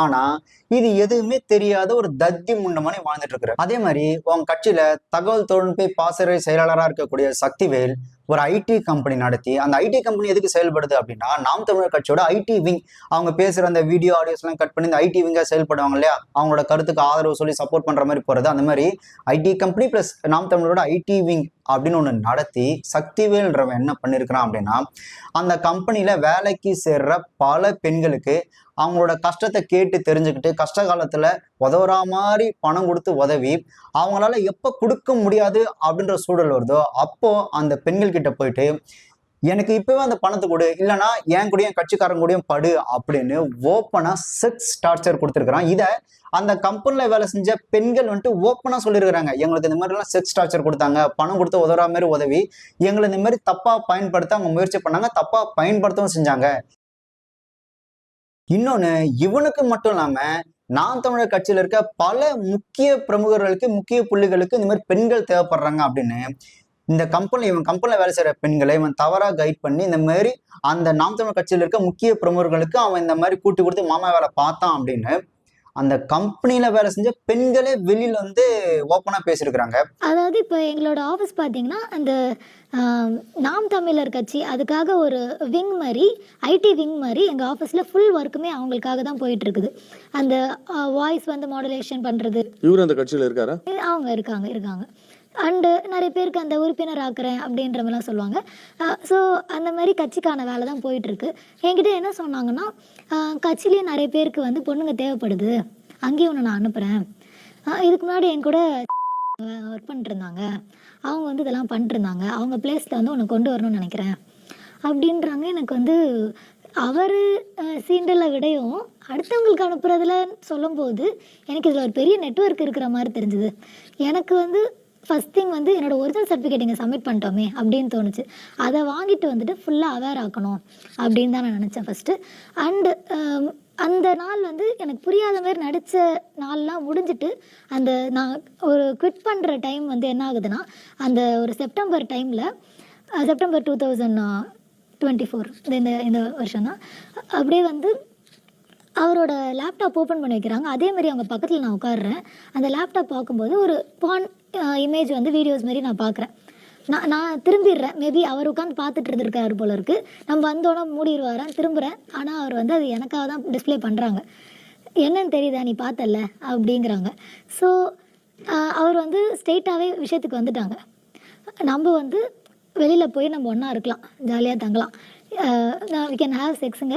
ஆனா இது எதுவுமே தெரியாத ஒரு தத்தி முண்டமானே வாழ்ந்துட்டு இருக்கிறார். அதே மாதிரி உங்க கட்சியில தகவல் தொழில்நுட்ப பாசறை செயலாளராக இருக்கக்கூடிய சக்திவேல் ஒரு ஐடி கம்பெனி நடத்தி, அந்த ஐடி கம்பெனி எதுக்கு செயல்படுது அப்படின்னா, நாம் தமிழர் கட்சியோட ஐடி விங். அவங்க பேசுற அந்த வீடியோ ஆடியோஸ் எல்லாம் கட் பண்ணி இந்த ஐடி விங்கா செயல்படுவாங்க இல்லையா, அவங்களோட கருத்துக்கு ஆதரவு சொல்லி சப்போர்ட் பண்ற மாதிரி போறது. அந்த மாதிரி ஐடி கம்பெனி பிளஸ் நாம் தமிழரோட ஐடி விங் அப்படின்னு ஒண்ணு நடத்தி சக்திவேல்ன்றவன் என்ன பண்ணிருக்கிறான் அப்படின்னா, அந்த கம்பெனில வேலைக்கு சேர்ற பல பெண்களுக்கு அவங்களோட கஷ்டத்தை கேட்டு தெரிஞ்சுக்கிட்டு கஷ்ட காலத்துல உதவுற மாதிரி பணம் கொடுத்து உதவி, அவங்களால எப்ப கொடுக்க முடியாது அப்படின்ற சூழல் வருதோ அப்போ அந்த பெண்கள் கிட்ட போயிட்டு, எனக்கு இப்பவே அந்த பணத்தை கொடு, இல்லைன்னா என் கூடயும் கட்சிக்காரங்க கூடயும் படு அப்படின்னு ஓப்பனா செக்ஸ் டார்ச்சர் கொடுத்துருக்கான். இதை அந்த கம்பெனில வேலை செஞ்ச பெண்கள் வந்துட்டு ஓப்பனா சொல்லியிருக்கிறாங்க, எங்களுக்கு இந்த மாதிரி எல்லாம் செக்ஸ் டார்ச்சர் கொடுத்தாங்க, பணம் கொடுத்து உதவுற மாதிரி உதவி, எங்களை இந்த மாதிரி தப்பா பயன்படுத்த அவங்க முயற்சி பண்ணாங்க, தப்பா பயன்படுத்தவும் செஞ்சாங்க. இன்னொன்னு, இவனுக்கு மட்டும் இல்லாம நாம் தமிழர் கட்சியில இருக்க பல முக்கிய பிரமுகர்களுக்கு, முக்கிய புள்ளிகளுக்கு இந்த மாதிரி பெண்கள் தேவைப்படுறாங்க அப்படின்னு இந்த இவன் கம்பெனில வேலை செய்யற பெண்களை இவன் தவறா கைட் பண்ணி இந்த மாதிரி அந்த நாம் தமிழர் கட்சியில இருக்க முக்கிய பிரமுகர்களுக்கு அவன் இந்த மாதிரி கூட்டி கொடுத்து மாமா வேலை பார்த்தான் அப்படின்னு அந்த கம்பெனில வேலை செஞ்ச பெண்களே வெளியில வந்து ஓப்பனா பேசியிருக்கிறாங்க. அதாவது இப்போ எங்களோட ஆஃபீஸ் பார்த்தீங்கன்னா, அந்த நாம் தமிழர் கட்சி அதுக்காக ஒரு விங் மாதிரி, ஐடி விங் மாதிரி எங்கள் ஆஃபீஸில் ஃபுல் ஒர்க்குமே அவங்களுக்காக தான் போயிட்டு இருக்குது. அந்த வாய்ஸ் வந்து மாடுலேஷன் பண்ணுறது. இவர் அந்த கட்சியில் இருக்காரா? அவங்க இருக்காங்க. அண்டு நிறைய பேருக்கு அந்த உறுப்பினர் ஆக்குறேன் அப்படின்ற மாதிரிலாம் சொல்லுவாங்க. ஸோ அந்த மாதிரி கட்சிக்கான வேலை தான் போயிட்டுருக்கு. என்கிட்ட என்ன சொன்னாங்கன்னா, கட்சியிலேயே நிறைய பேருக்கு வந்து பொண்ணுங்க தேவைப்படுது, அங்கேயும் ஒன்று நான் அனுப்புகிறேன். இதுக்கு முன்னாடி என் கூட ஒர்க் பண்ணிட்டுருந்தாங்க, அவங்க வந்து இதெல்லாம் பண்ணிட்டுருந்தாங்க, அவங்க பிளேஸில் வந்து உன்னை கொண்டு வரணும்னு நினைக்கிறேன் அப்படின்றாங்க. எனக்கு வந்து அவர் சீண்டலை விடையும் அடுத்தவங்களுக்கு அனுப்புறதுல சொல்லும்போது எனக்கு இதில் ஒரு பெரிய நெட்வொர்க் இருக்கிற மாதிரி தெரிஞ்சுது. எனக்கு வந்து ஃபஸ்ட் திங் வந்து என்னோடய ஒரிஜினல் சர்டிஃபிகேட் இங்கே சப்மிட் பண்ணிட்டோமே அப்படின்னு தோணுச்சு. அதை வாங்கிட்டு வந்துட்டு ஃபுல்லாக அவேர் ஆக்கணும் அப்படின்னு தான் நான் நினச்சேன் ஃபஸ்ட்டு. அண்டு அந்த நாள் வந்து எனக்கு புரியாத மாதிரி நடித்த நாள்லாம் முடிஞ்சிட்டு அந்த நான் ஒரு குவிட் பண்ணுற டைம் வந்து என்ன ஆகுதுன்னா, அந்த ஒரு செப்டம்பர் டைமில், செப்டம்பர் 2024 இந்த வருஷம் தான், அப்படியே வந்து அவரோட லேப்டாப் ஓப்பன் பண்ணி வைக்கிறாங்க. அதேமாதிரி அவங்க பக்கத்தில் நான் உட்காடுறேன். அந்த லேப்டாப் பார்க்கும்போது ஒரு பான் இமேஜ் வந்து வீடியோஸ் மாதிரி நான் பார்க்குறேன். நான் திரும்பிடுறேன். மேபி அவர் உட்காந்து பார்த்துட்டு இருந்திருக்காரு போல இருக்குது. நம்ம வந்தோன்னா மூடிடுவாரன், திரும்புகிறேன். ஆனால் அவர் வந்து அது எனக்காக தான் டிஸ்பிளே பண்ணுறாங்க. என்னன்னு தெரியுதா, நீ பார்த்தல அப்படிங்கிறாங்க. ஸோ அவர் வந்து ஸ்ட்ரெயிட்டாகவே விஷயத்துக்கு வந்துட்டாங்க. நம்ம வந்து வெளியில் போய் நம்ம ஒன்றா இருக்கலாம், ஜாலியாக தங்கலாம், வி கேன் ஹேவ் செக்ஸுங்க.